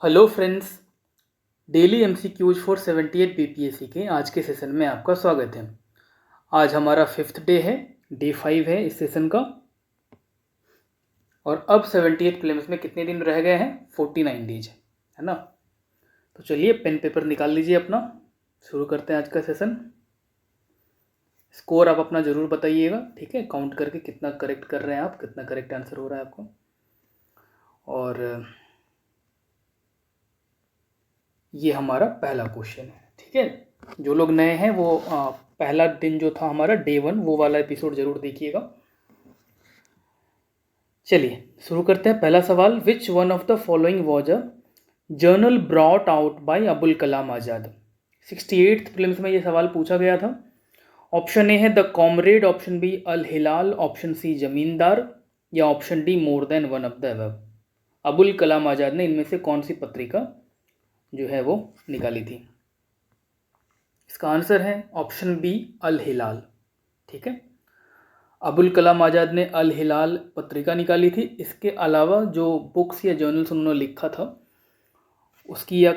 Hello friends, daily MCQs for 78 BPSC के आज के सेशन में आपका स्वागत है। आज हमारा 5th डे है, डे 5 है इस सेशन का। और अब 78 प्रीलिम्स में कितने दिन रह गए हैं? 49 डेज है ना। तो चलिए पेन पेपर निकाल लीजिए अपना, शुरू करते हैं आज का सेशन। स्कोर आप अपना ज़रूर बताइएगा, ठीक है, काउंट करके कितना करेक्ट कर रहे हैं आप, कितना करेक्ट आंसर हो रहा है आपको। और ये हमारा पहला क्वेश्चन है, ठीक है। जो लोग नए हैं वो पहला दिन जो था हमारा डे 1 वो वाला एपिसोड जरूर देखिएगा। चलिए शुरू करते हैं। पहला सवाल, which one of the following was a journal brought out by Abul Kalam Azad. 68th prelims में ये सवाल पूछा गया था। ऑप्शन ए है the Comrade, option B Al Hilal, option C Zamindar, या option D more than one of the above. Abul Kalam Azad ने इनमें से कौन सी पत्रिका जो है वो निकाली थी? इसका आंसर है ऑप्शन बी अल हिलाल, ठीक है। अबुल कलाम आज़ाद ने अल हिलाल पत्रिका निकाली थी। इसके अलावा जो बुक्स या जर्नल्स उन्होंने लिखा था उसकी या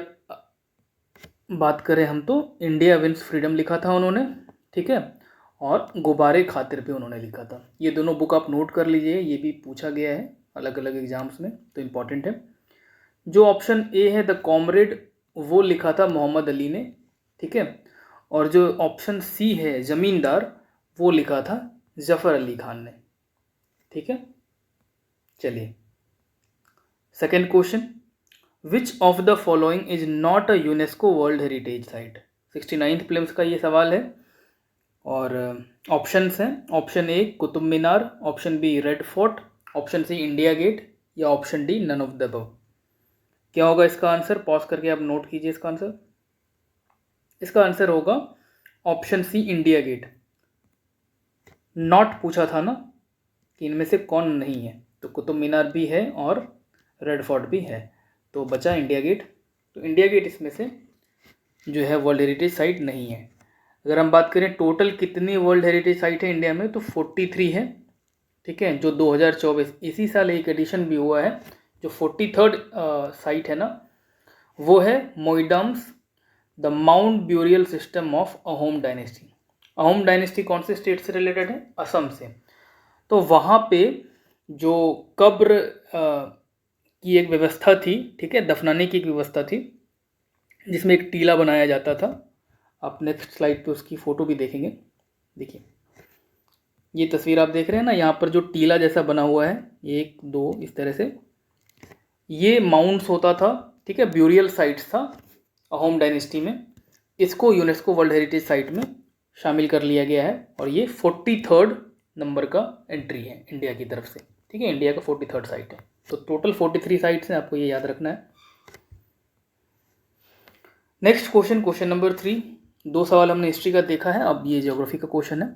बात करें हम तो इंडिया विंस फ्रीडम लिखा था उन्होंने, ठीक है, और गुब्बारे खातिर पे उन्होंने लिखा था। ये दोनों बुक आप नोट कर लीजिए, ये भी पूछा गया है अलग अलग एग्जाम्स में, तो इम्पॉर्टेंट है। जो ऑप्शन ए है द कॉमरेड, वो लिखा था मोहम्मद अली ने, ठीक है। और जो ऑप्शन सी है ज़मींदार, वो लिखा था जफ़र अली खान ने, ठीक है। चलिए second question, which of the following is not a UNESCO world heritage site. 69th prelims का ये सवाल है। और ऑप्शंस हैं, option A Qutub Minar, option B Red Fort, option C India Gate, या option D none of the above. क्या होगा इसका आंसर? पॉज करके आप नोट कीजिए इसका आंसर। इसका आंसर होगा option C India Gate. Not पूछा था ना कि इनमें से कौन नहीं है, तो कुतुब मीनार भी है और रेड फोर्ट भी है, तो बचा इंडिया गेट। तो इंडिया गेट इसमें से जो है वर्ल्ड हेरिटेज साइट नहीं है। अगर हम बात करें टोटल कितनी वर्ल्ड हेरिटेज साइट है इंडिया में, तो 43 है, ठीक है। जो 2024 इसी साल एक एडिशन भी हुआ है, जो 43rd साइट है ना, वो है Moidams the mound burial system of Ahom dynasty. Ahom dynasty कौन से स्टेट से रिलेटेड है? असम से। तो वहाँ पे जो कब्र की एक व्यवस्था थी, ठीक है, दफनाने की एक व्यवस्था थी, जिसमें एक टीला बनाया जाता था। आप नेक्स्ट स्लाइड पे उसकी फ़ोटो भी देखेंगे। देखिए ये तस्वीर आप देख रहे हैं ना, यहाँ पर जो टीला जैसा बना हुआ है, 1 2 इस तरह से, ये माउंट्स होता था, ठीक है, ब्यूरियल साइट्स था अहोम डायनेस्टी में। इसको यूनेस्को वर्ल्ड हेरिटेज साइट में शामिल कर लिया गया है, और ये 43rd नंबर का एंट्री है इंडिया की तरफ से, ठीक है। इंडिया का 43rd साइट है, तो टोटल 43 साइट्स हैं, आपको ये याद रखना है। Next question, question number 3। 2 सवाल हमने हिस्ट्री का देखा है, अब ये ज्योग्राफी का क्वेश्चन है।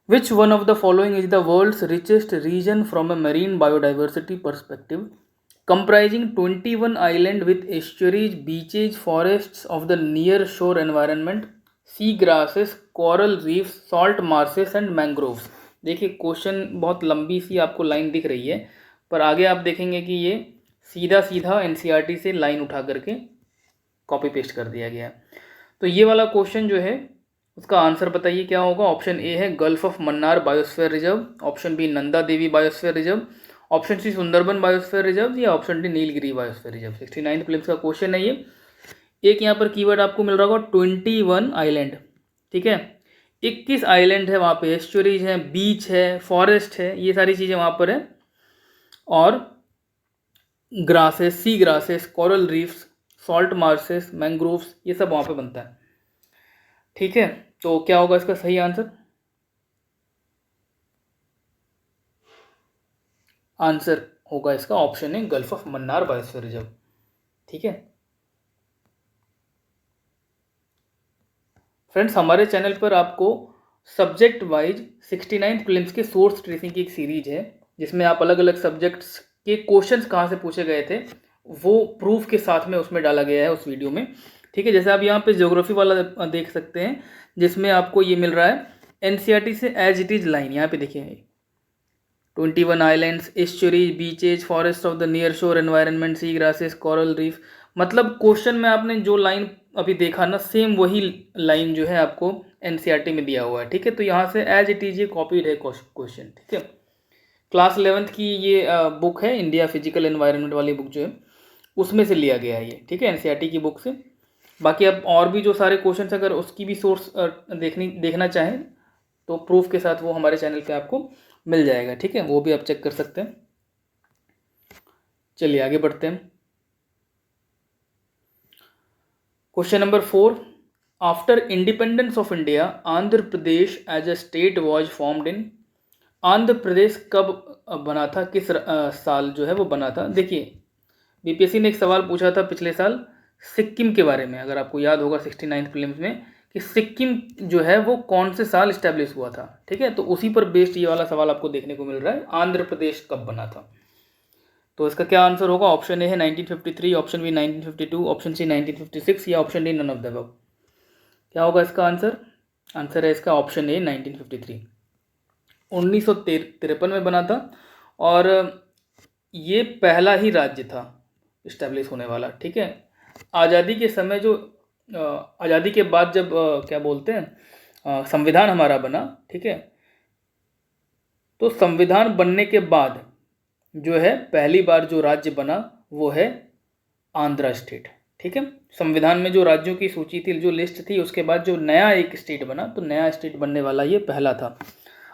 Which one of the following is the world's richest region from a marine biodiversity perspective, comprising 21 island with estuaries, beaches, forests of the near shore environment, sea grasses, coral reefs, salt marshes and mangroves। देखिए question बहुत लंबी सी आपको line दिख रही है, पर आगे आप देखेंगे कि ये सीधा सीधा एनसीईआरटी से लाइन उठा करके कॉपी पेस्ट कर दिया गया है। तो ये वाला क्वेश्चन जो है उसका आंसर बताइए क्या होगा। ऑप्शन ए है Gulf of Mannar biosphere reserve, option B Nanda Devi biosphere reserve, option C Sundarban biosphere reserve, या option D Nilgiri biosphere reserve. 69th prelims का क्वेश्चन है ये। एक यहाँ पर कीवर्ड आपको मिल रहा होगा 21 आइलैंड, ठीक है। 21 आइलैंड है वहाँ पे, एस्चुरीज है, बीच है, फॉरेस्ट है, ये सारी चीज़ें वहाँ पर है, और grasses, sea grasses, coral reefs, salt marshes, mangroves, ये सब वहाँ पे बनता है, ठीक है। तो क्या होगा इसका सही आंसर? आंसर होगा इसका ऑप्शन है Gulf of Mannar biosphere reserve, ठीक है। फ्रेंड्स, हमारे चैनल पर आपको सब्जेक्ट वाइज 69th प्रीलिम्स के सोर्स ट्रेसिंग की एक सीरीज है, जिसमें आप अलग अलग सब्जेक्ट्स के क्वेश्चंस कहाँ से पूछे गए थे वो प्रूफ के साथ में उसमें डाला गया है उस वीडियो में, ठीक है। जैसे आप यहाँ पे ज्योग्राफी वाला देख सकते हैं, जिसमें आपको ये मिल रहा है एनसीईआरटी से एज इट इज़ लाइन, यहाँ पे देखिए 21 islands, estuaries, beaches, forest of the near शोर एनवायरनमेंट, सी ग्रासेस, कोरल रीफ। मतलब क्वेश्चन में आपने जो लाइन अभी देखा ना, सेम वही लाइन जो है आपको एनसीईआरटी में दिया हुआ है, ठीक है। तो यहाँ से एज इट इज ये कॉपीड है क्वेश्चन, ठीक है। क्लास 11th की ये बुक है, इंडिया फिजिकल एनवायरनमेंट वाली बुक जो है उसमें से लिया गया है ये, ठीक है, एनसीईआरटी की बुक से। बाकी अब और भी जो सारे क्वेश्चन अगर उसकी भी सोर्स देखना चाहें तो प्रूफ के साथ वो हमारे चैनल पे आपको मिल जाएगा, ठीक है, वो भी आप चेक कर सकते हैं। चलिए आगे बढ़ते हैं। Question number 4, after independence of India Andhra Pradesh as a state was formed in. Andhra Pradesh कब बना था, किस साल जो है वो बना था। देखिए बीपीएससी ने एक सवाल पूछा था पिछले साल सिक्किम के बारे में, अगर आपको याद होगा 69th प्रीलिम्स में, कि सिक्किम जो है वो कौन से साल इस्टेब्लिश हुआ था, ठीक है। तो उसी पर बेस्ड ये वाला सवाल आपको देखने को मिल रहा है, आंध्र प्रदेश कब बना था। तो इसका क्या आंसर होगा, ऑप्शन ए है 1953, ऑप्शन बी 1952, ऑप्शन सी 1956 या option D none of the above. क्या होगा इसका आंसर, आंसर है इसका ऑप्शन ए 1953। 1953 में बना था और ये पहला ही राज्य था इस्टेब्लिश होने वाला, ठीक है। आज़ादी के समय जो आज़ादी के बाद जब क्या बोलते हैं संविधान हमारा बना, ठीक है, तो संविधान बनने के बाद जो है पहली बार जो राज्य बना वो है आंध्र स्टेट, ठीक है। संविधान में जो राज्यों की सूची थी, जो लिस्ट थी, उसके बाद जो नया एक स्टेट बना, तो नया स्टेट बनने वाला ये पहला था।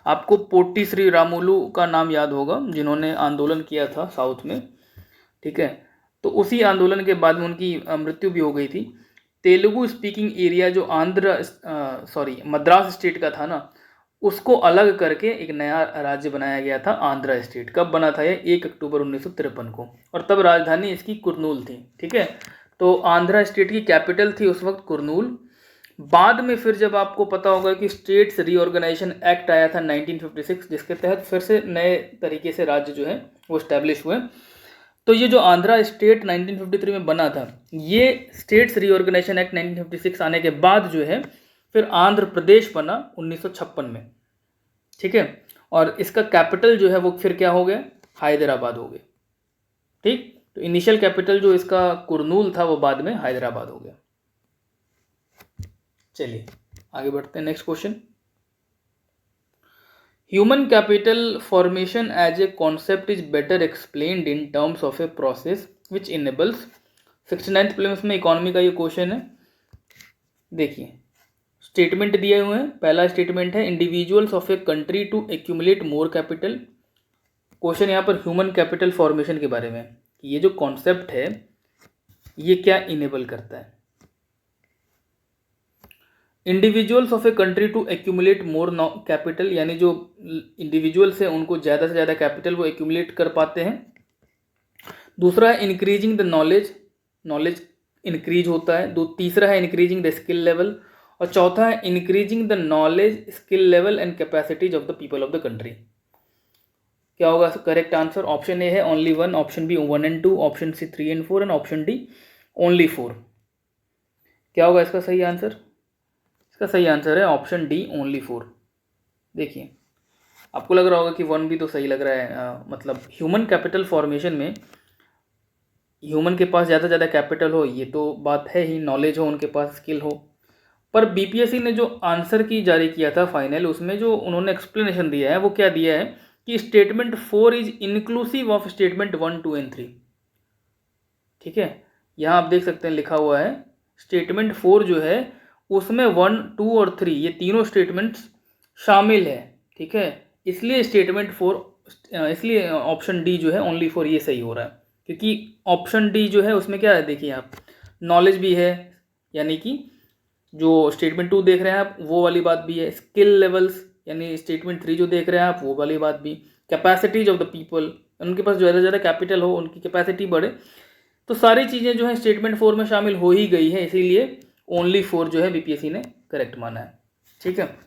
आपको पोट्टी श्री रामुलु का नाम याद होगा, जिन्होंने आंदोलन किया था साउथ में, ठीक है। तो उसी आंदोलन के बाद में उनकी मृत्यु भी हो गई थी। तेलुगु स्पीकिंग एरिया जो मद्रास स्टेट का था ना, उसको अलग करके एक नया राज्य बनाया गया था आंध्र स्टेट। कब बना था ये, 1 अक्टूबर 1953 को, और तब राजधानी इसकी कुरनूल थी, ठीक है। तो आंध्र स्टेट की कैपिटल थी उस वक्त कुरनूल। बाद में फिर जब आपको पता होगा कि स्टेट्स रीऑर्गेनाइजेशन एक्ट आया था 1956, जिसके तहत फिर से नए तरीके से राज्य जो है वो स्टैब्लिश हुए। तो ये जो आंध्रा स्टेट 1953 में बना था, ये स्टेट्स रीऑर्गेनाइजेशन एक्ट 1956 आने के बाद जो है फिर आंध्र प्रदेश बना 1956 में, ठीक है। और इसका कैपिटल जो है वो फिर क्या हो गया, हैदराबाद हो गया, ठीक। तो इनिशियल कैपिटल जो इसका कुरनूल था वो बाद में हैदराबाद हो गया। चलिए आगे बढ़ते हैं, next question. Human capital formation as a concept is better explained in terms of a process which enables. 69th prelims में इकोनॉमी का ये क्वेश्चन है। देखिए स्टेटमेंट दिए हुए हैं। पहला स्टेटमेंट है individuals of a country to accumulate more capital. Question यहाँ पर ह्यूमन कैपिटल फॉर्मेशन के बारे में, कि ये जो कॉन्सेप्ट है ये क्या इनेबल करता है। Individuals of a country to accumulate more capital, यानी जो इंडिविजुअल्स हैं उनको ज़्यादा से ज़्यादा कैपिटल वो एक्यूमुलेट कर पाते हैं। दूसरा है increasing the knowledge, knowledge increase होता है। तीसरा है इंक्रीजिंग द स्किल लेवल, और चौथा है increasing the knowledge, skill level and capacities of the people of the country. क्या होगा करेक्ट आंसर, ऑप्शन ए है only 1, option B 1 and 2, option C 3 and 4 and option D only 4। क्या होगा इसका सही आंसर, इसका सही आंसर है ऑप्शन डी ओनली 4। देखिए आपको लग रहा होगा कि 1 भी तो सही लग रहा है, मतलब ह्यूमन कैपिटल फॉर्मेशन में ह्यूमन के पास ज़्यादा से ज़्यादा कैपिटल हो, ये तो बात है ही, नॉलेज हो उनके पास, स्किल हो। पर बीपीएससी ने जो आंसर की जारी किया था फाइनल, उसमें जो उन्होंने एक्सप्लेनेशन दिया है वो क्या दिया है कि statement 4 is inclusive of statement 1, 2 and 3, ठीक है। यहाँ आप देख सकते हैं लिखा हुआ है स्टेटमेंट 4 जो है उसमें 1, 2 और 3 ये तीनों स्टेटमेंट्स शामिल है, ठीक है। इसलिए स्टेटमेंट 4, इसलिए ऑप्शन डी जो है ओनली 4 ये सही हो रहा है, क्योंकि ऑप्शन डी जो है उसमें क्या है, देखिए आप, नॉलेज भी है, यानी कि जो स्टेटमेंट 2 देख रहे हैं आप वो वाली बात भी है, स्किल लेवल्स यानी स्टेटमेंट 3 जो देख रहे हैं आप वो वाली बात भी, कैपेसिटीज ऑफ द पीपल, उनके पास ज़्यादा से ज़्यादा कैपिटल हो, उनकी कैपेसिटी बढ़े, तो सारी चीज़ें जो है स्टेटमेंट 4 में शामिल हो ही गई है, इसीलिए ओनली 4 जो है बीपीएससी ने करेक्ट माना है, ठीक है।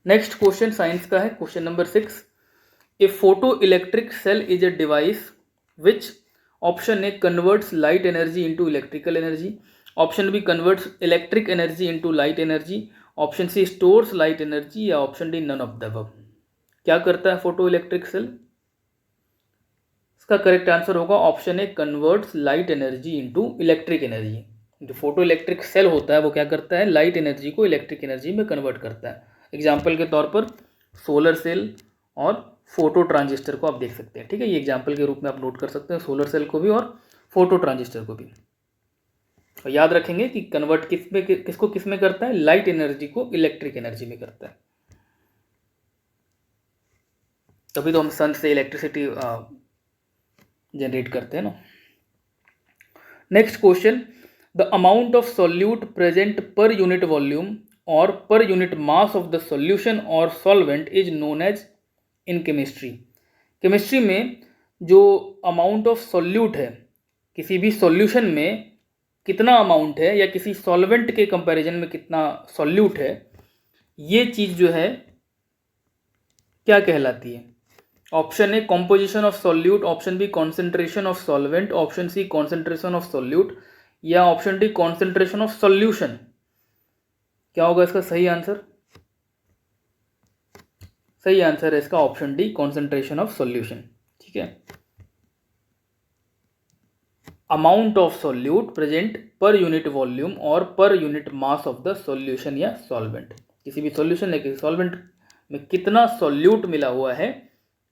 नेक्स्ट क्वेश्चन साइंस का है, question number 6। A photoelectric cell is a device which, option A converts light energy into electrical energy, option B converts electric energy into light energy, option C stores light energy, या option D none of the above. क्या करता है photoelectric cell? इसका correct answer होगा option A, converts light energy into electric energy. जो photoelectric cell होता है वो क्या करता है, लाइट एनर्जी को इलेक्ट्रिक एनर्जी में कन्वर्ट करता है। एग्जाम्पल के तौर पर सोलर सेल और फोटो ट्रांजिस्टर को आप देख सकते हैं, ठीक है। ये एग्जाम्पल के रूप में आप नोट कर सकते हैं, सोलर सेल को भी और फोटो ट्रांजिस्टर को भी। और याद रखेंगे कि कन्वर्ट किसको किस में करता है, लाइट एनर्जी को इलेक्ट्रिक एनर्जी में करता है। तभी तो हम सन से इलेक्ट्रिसिटी जनरेट करते हैं ना। Next question, the amount of solute present per unit volume और per unit mass of the solution और solvent is known as in chemistry. Chemistry में जो अमाउंट ऑफ सोल्यूट है, किसी भी सॉल्यूशन में कितना अमाउंट है या किसी सॉल्वेंट के कंपैरिजन में कितना सॉल्यूट है, ये चीज़ जो है क्या कहलाती है? Option A composition of solute, option B concentration of solvent, option C concentration of solute, या option D concentration of solution. क्या होगा इसका सही आंसर? सही आंसर है इसका option D, concentration of solution, ठीक है। Amount of solute present per unit volume और per unit mass of the solution या सॉल्वेंट। किसी भी सॉल्यूशन या किसी सॉल्वेंट में कितना सॉल्यूट मिला हुआ है,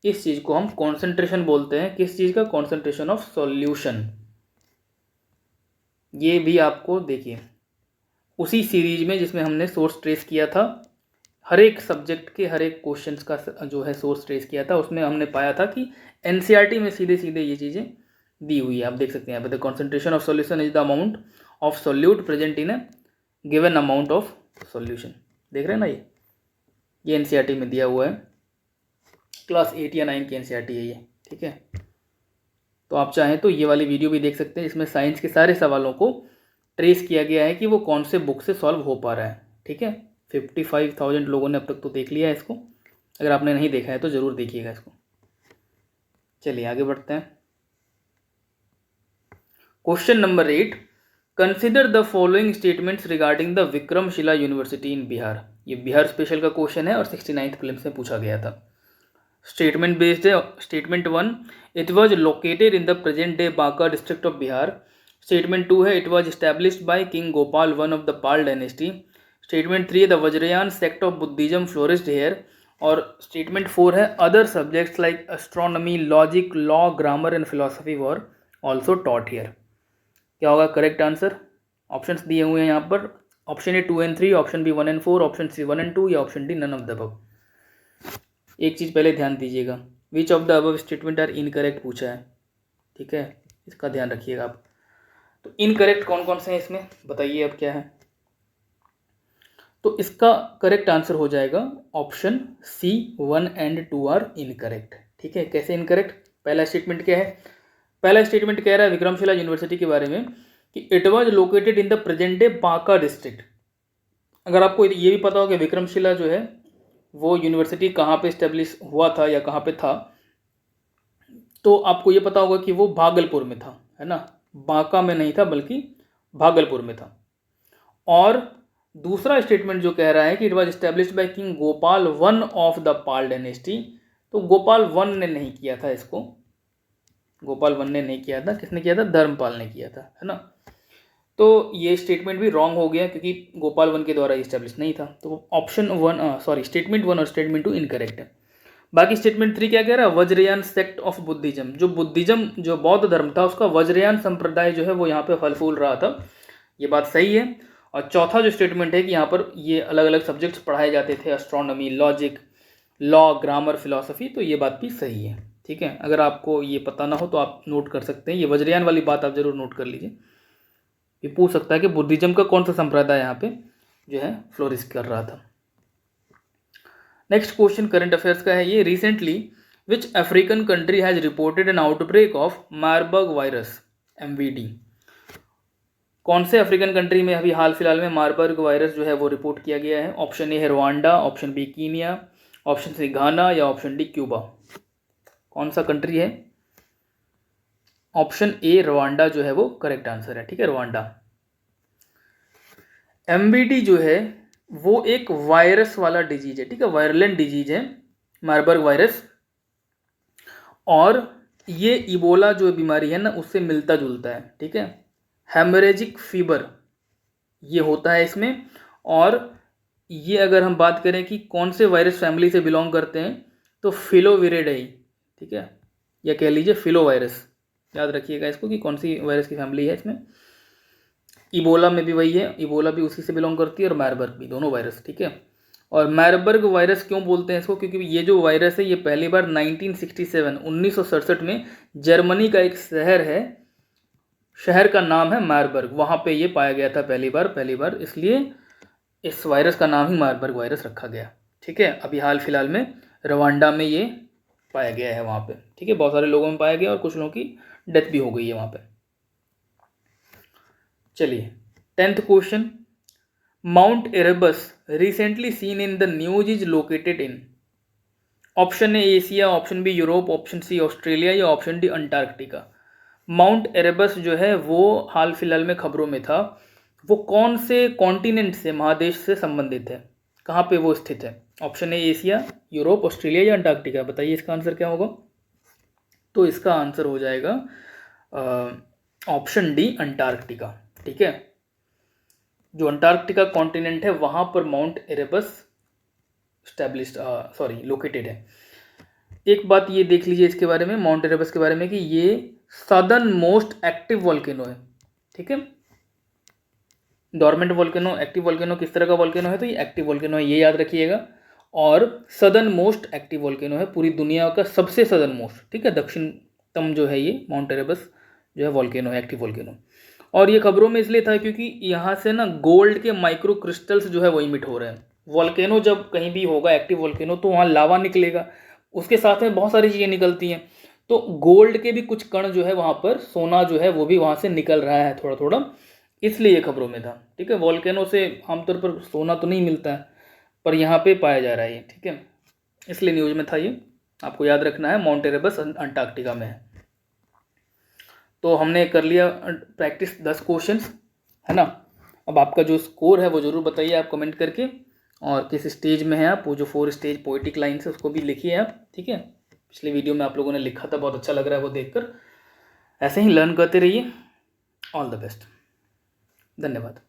इस चीज़ को हम कॉन्सेंट्रेशन बोलते हैं। किस चीज़ का? Concentration of solution. ये भी आपको देखिए उसी सीरीज में जिसमें हमने सोर्स ट्रेस किया था, हर एक सब्जेक्ट के हर एक क्वेश्चंस का जो है सोर्स ट्रेस किया था, उसमें हमने पाया था कि एनसीईआरटी में सीधे सीधे ये चीज़ें दी हुई है। आप देख सकते हैं यहाँ पे, the concentration of solution is the amount of solute present in a given amount of solution. देख रहे हैं ना, ये एनसीईआरटी में दिया हुआ है, क्लास 8 या 9 की एनसीईआरटी है ये, ठीक है। तो आप चाहें तो ये वाली वीडियो भी देख सकते हैं, इसमें साइंस के सारे सवालों को ट्रेस किया गया है कि वो कौन से बुक से सॉल्व हो पा रहा है, ठीक है। 55,000 लोगों ने अब तक तो देख लिया है इसको। अगर आपने नहीं देखा है तो ज़रूर देखिएगा इसको। चलिए आगे बढ़ते हैं। Question number 8, consider the following statements regarding the Vikramshila university in Bihar. ये बिहार स्पेशल का क्वेश्चन है और 69th प्रीलिम्स में पूछा गया था। स्टेटमेंट बेस्ड है। Statement 1, it was located in the present day Banka district of Bihar. Statement 2 है, it was established by king Gopal one of the Pal dynasty. Statement 3 है, the Vajrayana sect of Buddhism flourished here. और statement 4 है, other subjects like astronomy, logic, law, grammar and philosophy were also taught here. क्या होगा correct answer? Options दिए हुए हैं यहाँ पर, option A 2 and 3, option B 1 and 4, option C 1 and 2, या option D none of the above. एक चीज़ पहले ध्यान दीजिएगा, which of the above statement are incorrect पूछा है, ठीक है, इसका ध्यान रखिएगा आप। तो इनकरेक्ट कौन कौन से हैं इसमें बताइए अब क्या है? तो इसका करेक्ट आंसर हो जाएगा option C, 1 and 2 are incorrect, ठीक है। कैसे इनकरेक्ट? पहला स्टेटमेंट क्या है? पहला स्टेटमेंट कह रहा है विक्रमशिला यूनिवर्सिटी के बारे में कि it was located in the present day Banka district. अगर आपको ये भी पता हो कि विक्रमशिला जो है वो यूनिवर्सिटी कहाँ पे इस्टेब्लिश हुआ था या कहाँ पे था, तो आपको ये पता होगा कि वो भागलपुर में था, है ना। बांका में नहीं था बल्कि भागलपुर में था। और दूसरा स्टेटमेंट जो कह रहा है कि it was established by king Gopal one of the Pal dynasty, तो गोपाल वन ने नहीं किया था इसको, गोपाल वन ने नहीं किया था, किसने किया था? धर्मपाल ने किया था, है ना। तो ये स्टेटमेंट भी रॉन्ग हो गया क्योंकि गोपाल वन के द्वारा इस्टेब्लिश नहीं था। तो ऑप्शन 1 स्टेटमेंट 1 और स्टेटमेंट 2 इनकरेक्ट है। बाकी स्टेटमेंट 3 क्या कह रहा है? वज्रयान सेक्ट ऑफ बुद्धिज्म, जो बुद्धिज्म जो बौद्ध धर्म था उसका वज्रयान संप्रदाय जो है वो यहाँ पे फल फूल रहा था, ये बात सही है। और चौथा जो स्टेटमेंट है कि यहाँ पर ये अलग अलग सब्जेक्ट्स पढ़ाए जाते थे, astronomy, logic, law, grammar, philosophy, तो ये बात भी सही है, ठीक है। अगर आपको ये पता ना हो तो आप नोट कर सकते हैं, ये वज्रयान वाली बात आप जरूर नोट कर लीजिए। ये पूछ सकता है कि बुद्धिज्म का कौन सा संप्रदाय यहाँ पे जो है फ्लोरिश कर रहा था। नेक्स्ट क्वेश्चन करंट अफेयर्स का है ये, recently which African country has reported N outbreak of Marburg virus MVD। कौन से अफ्रीकन कंट्री में अभी हाल फिलहाल में मार्बर्ग वायरस जो है वो रिपोर्ट किया गया है? ऑप्शन ए है Rwanda, option B Kenya, option C Ghana, या ऑप्शन डी क्यूबा। कौन सा कंट्री है? ऑप्शन ए रवांडा जो है वो करेक्ट आंसर है, ठीक है, रवांडा। MVD जो है वो एक वायरस वाला डिजीज है, ठीक है, वायरलेंट डिजीज है मार्बर्ग वायरस। और ये इबोला जो बीमारी है ना उससे मिलता जुलता है, ठीक है। हेमरेजिक फीवर ये होता है इसमें। और ये अगर हम बात करें कि कौन से वायरस फैमिली से बिलोंग करते हैं तो फिलोविरिडाई, ठीक है, या कह लीजिए फिलो वायरस, याद रखिएगा इसको कि कौन सी वायरस की फैमिली है इसमें। इबोला में भी वही है, इबोला भी उसी से बिलोंग करती है और मार्बर्ग भी, दोनों वायरस, ठीक है। और मार्बर्ग वायरस क्यों बोलते हैं इसको, क्योंकि ये जो वायरस है ये पहली बार 1967 में जर्मनी का एक शहर है, शहर का नाम है मार्बर्ग, वहाँ पे ये पाया गया था पहली बार, इसलिए इस वायरस का नाम ही मार्बर्ग वायरस रखा गया, ठीक है। अभी हाल फिलहाल में रवांडा में ये पाया गया है वहाँ पे, ठीक है, बहुत सारे लोगों में पाया गया और कुछ लोगों की डेथ भी हो गई है वहाँ पे। चलिए 10th question, Mount Erebus recently seen in the news is located in. Option A Asia, option B Europe, option C Australia या option D Antarctica. Mount Erebus जो है वो हाल फिलहाल में खबरों में था, वो कौन से कॉन्टिनेंट से, महादेश से संबंधित है, कहाँ पे वो स्थित है। Option A Asia, Europe, Australia या अंटार्कटिका, बताइए इसका आंसर क्या होगा। तो इसका आंसर हो जाएगा ऑप्शन डी अंटार्कटिका, ठीक है। जो अंटार्कटिका कॉन्टिनेंट है वहाँ पर माउंट एरेबस लोकेटेड है। एक बात ये देख लीजिए इसके बारे में, माउंट एरेबस के बारे में, कि ये सदर्न मोस्ट एक्टिव वॉल्केनो है, ठीक है। डोरमेंट वॉल्केनो, एक्टिव वॉल्केनो, किस तरह का वॉल्केनो है, तो ये एक्टिव वॉल्केनो है, ये याद रखिएगा। और सदर्न मोस्ट एक्टिव वॉल्केनो है, पूरी दुनिया का सबसे सदर्न मोस्ट, ठीक है, दक्षिणतम जो है ये माउंट एरेबस जो है वॉल्केनो है, एक्टिव वॉल्केनो। और ये खबरों में इसलिए था क्योंकि यहाँ से ना गोल्ड के माइक्रो क्रिस्टल्स जो है वो इमिट हो रहे हैं। वॉल्केनो जब कहीं भी होगा एक्टिव वॉल्केनो तो वहाँ लावा निकलेगा, उसके साथ में बहुत सारी चीज़ें निकलती हैं, तो गोल्ड के भी कुछ कण जो है वहाँ पर, सोना जो है वो भी वहाँ से निकल रहा है थोड़ा थोड़ा, इसलिए ये खबरों में था, ठीक है। वॉल्केनो से आमतौर पर सोना तो नहीं मिलता है, पर यहाँ पे पाया जा रहा है ये, ठीक है, इसलिए न्यूज़ में था ये, आपको याद रखना है। माउंट एरेबस अंटार्कटिका में है। तो हमने कर लिया प्रैक्टिस 10 क्वेश्चंस, है ना। अब आपका जो स्कोर है वो ज़रूर बताइए आप कमेंट करके, और किस स्टेज में है आप, वो जो 4 स्टेज पोएटिक लाइन है उसको भी लिखिए आप, ठीक है। पिछले वीडियो में आप लोगों ने लिखा था, बहुत अच्छा लग रहा है वो देखकर। ऐसे ही लर्न करते रहिए। ऑल द बेस्ट, धन्यवाद।